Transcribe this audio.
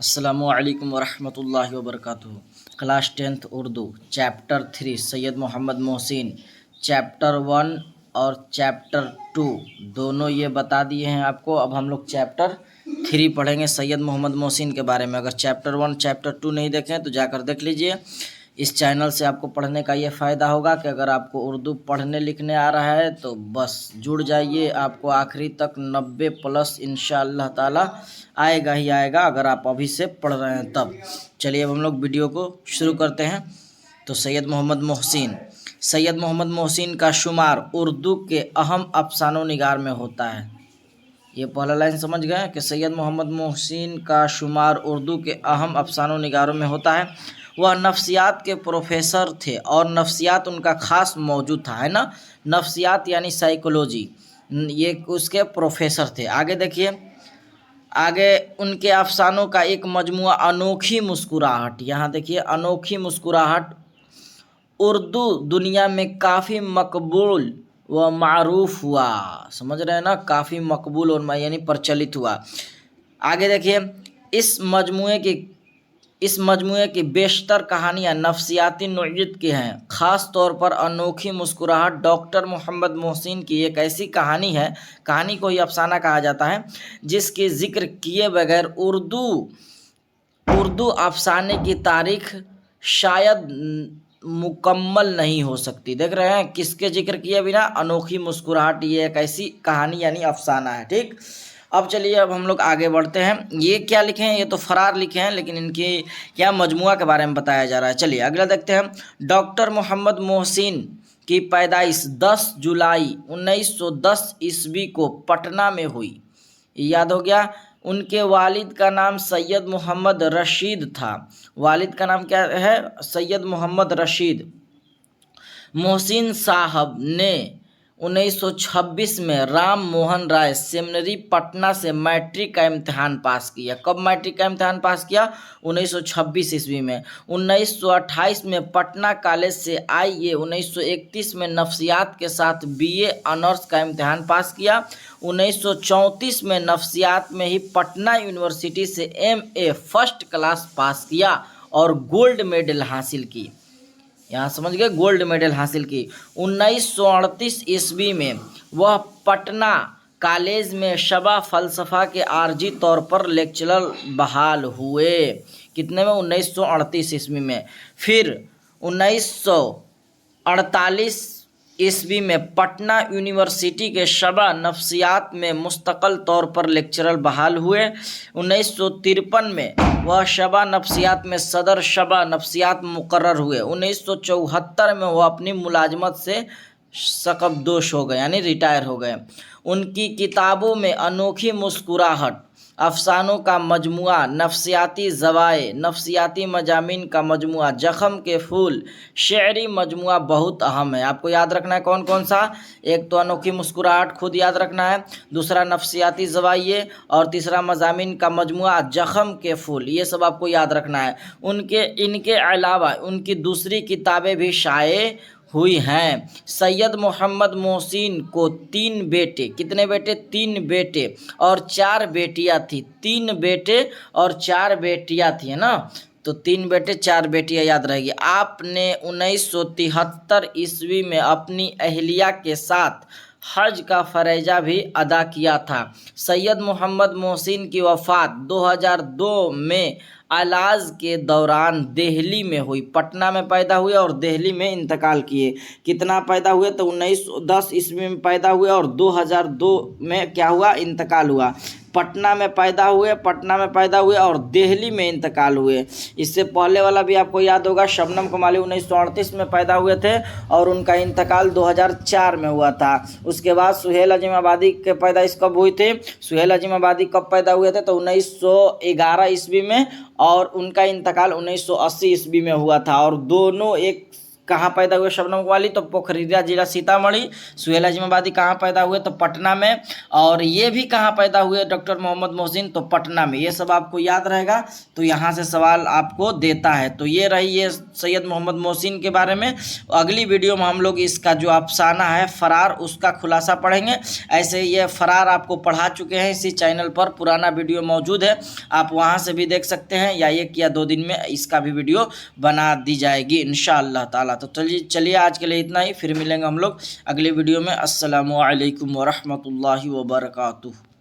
अस्सलामुअलैकुम वरहमतुल्लाहि वबरकातुहू। Class 10th Urdu chapter 3 Syed Mohammad Mohsin chapter 1 और चैप्टर 2 दोनों ये बता दिए हैं आपको। अब हम लोग चैप्टर 3 पढ़ेंगे सैयद मोहम्मद मोहसिन के बारे में। अगर चैप्टर 1 चैप्टर 2 नहीं देखें तो जाकर देख लीजिए। इस चैनल से आपको पढ़ने का ये फ़ायदा होगा कि अगर आपको उर्दू पढ़ने लिखने आ रहा है तो बस जुड़ जाइए, आपको आखिरी तक 90+ इंशाअल्लाह ताला आएगा ही आएगा, अगर आप अभी से पढ़ रहे हैं तब। चलिए अब हम लोग वीडियो को शुरू करते हैं। तो सैयद मोहम्मद मोहसिन का शुमार उर्दू के अहम अफसानों निगार में होता है। ये पहला लाइन समझ गए कि सैयद मोहम्मद मोहसिन का शुमार उर्दू के अहम अफसानों निगारों में होता है। वह नफ्सियात के प्रोफेसर थे और नफ्सियात उनका ख़ास मौजूद था, है ना। नफ्सियात यानी साइकोलॉजी, ये उसके प्रोफेसर थे। आगे देखिए, आगे उनके अफसानों का एक मजमुआ अनोखी मुस्कुराहट। यहाँ देखिए, अनोखी मुस्कुराहट उर्दू दुनिया में काफ़ी मकबूल व मारूफ हुआ। समझ रहे हैं ना, काफ़ी मकबूल और यानी प्रचलित हुआ। आगे देखिए, इस मजमुए की बेशतर कहानियाँ नफ्सियाती नौइयत की हैं। ख़ास तौर पर अनोखी मुस्कुराहट डॉक्टर मोहम्मद मोहसिन की एक ऐसी कहानी है, कहानी को ही अफसाना कहा जाता है, जिसकी ज़िक्र किए बगैर उर्दू अफसाने की तारीख शायद मुकम्मल नहीं हो सकती। देख रहे हैं, किसके जिक्र किए बिना? अनोखी मुस्कुराहट, ये एक ऐसी कहानी यानी अफसाना है। ठीक, अब चलिए अब हम लोग आगे बढ़ते हैं। ये क्या लिखे हैं? ये तो फरार लिखे हैं, लेकिन इनकी क्या मजमुआ के बारे में बताया जा रहा है। चलिए अगला देखते हैं। डॉक्टर मोहम्मद मोहसिन की पैदाइश 10 जुलाई 1910 ईस्वी को पटना में हुई। याद हो गया। उनके वालिद का नाम सैयद मोहम्मद रशीद था। वालिद का नाम क्या है? सैयद मोहम्मद रशीद। मोहसिन साहब ने 1926 में राम मोहन राय सेमिनरी पटना से मैट्रिक का इम्तिहान पास किया। कब मैट्रिक का इम्तिहान पास किया? 1926 ईस्वी में। 1928 में पटना कॉलेज से आईए। 1931 में नफ्सियात के साथ बीए ऑनर्स का इम्तिहान पास किया। 1934 में नफ्सियात में ही पटना यूनिवर्सिटी से एमए फर्स्ट क्लास पास किया और गोल्ड मेडल हासिल की। यहाँ समझ गए, गोल्ड मेडल हासिल की। 1938 ईस्वी में वह पटना कॉलेज में शबा फ़लसफ़ा के आर्जी तौर पर लेक्चरर बहाल हुए। कितने में? 1938 ईस्वी में। फिर 1948 ईस्वी में पटना यूनिवर्सिटी के शबा नफ्सियात में मुस्तकिल तौर पर लेक्चरर बहाल हुए। 1953 में वह शबा नफ्सियात में सदर शबा नफ्सियात मुकर्रर हुए। 1974 में वह अपनी मुलाजमत से सकबदोश हो गए, यानी रिटायर हो गए। उनकी किताबों में अनोखी मुस्कुराहट, अफसानों का मजमुआ, नफ्सियाती ज़वाए, नफ्सियाती मजामीन का मजमुआ, जख्म के फूल, शेरी मजमुआ बहुत अहम है। आपको याद रखना है कौन कौन सा? एक तो अनोखी मुस्कुराहट खुद याद रखना है, दूसरा नफ्सियाती ज़वाए, और तीसरा मजामीन का मजमुआ, जख्म के फूल, ये सब आपको याद रखना है। इनके अलावा उनकी दूसरी किताबें भी शाये हुई हैं। सैयद मोहम्मद मोहसिन को 3 बेटे, कितने बेटे? 3 बेटे और 4 बेटियां थी। 3 बेटे और 4 बेटियां थी, है ना। तो 3 बेटे 4 बेटियां याद रहेगी। आपने 1973 ईस्वी में अपनी अहलिया के साथ हज का फ़रीज़ा भी अदा किया था। सैयद मोहम्मद मोहसिन की वफ़ात 2002 में इलाज के दौरान दिल्ली में हुई। पटना में पैदा हुए और दिल्ली में इंतकाल किए। कितना पैदा हुए? तो 1910 ईस्वी में पैदा हुए और 2002 में क्या हुआ? इंतकाल हुआ। पटना में पैदा हुए और दिल्ली में इंतकाल हुए। इससे पहले वाला भी आपको याद होगा, शबनम कमाली 1938 में पैदा हुए थे और उनका इंतकाल 2004 में हुआ था। उसके बाद सुहेल अजीमाबादी के पैदाइश कब हुई थी? सुहेल अजीमाबादी कब पैदा हुए थे? तो 1911 ईस्वी में, और उनका इंतकाल 1980 ईस्वी में हुआ था। और दोनों एक कहाँ पैदा हुए शबनम इकबाली, तो पोखरिया जिला सीतामढ़ी। सुहेल अजमाबादी कहाँ पैदा हुए, तो पटना में। और ये भी कहाँ पैदा हुए डॉक्टर मोहम्मद मोहसिन, तो पटना में। ये सब आपको याद रहेगा, तो यहाँ से सवाल आपको देता है। तो ये रही ये सैयद मोहम्मद मोहसिन के बारे में। अगली वीडियो में हम लोग इसका जो अफसाना है फरार, उसका खुलासा पढ़ेंगे। ऐसे ये फरार आपको पढ़ा चुके हैं इसी चैनल पर, पुराना वीडियो मौजूद है, आप वहाँ से भी देख सकते हैं, या 1 या 2 दिन में इसका भी वीडियो बना दी जाएगी इंशाअल्लाह ताला। तो चलिए आज के लिए इतना ही, फिर मिलेंगे हम लोग अगले वीडियो में। अस्सलामु अलैकुम वरहमतुल्लाहि वबरकातुहू।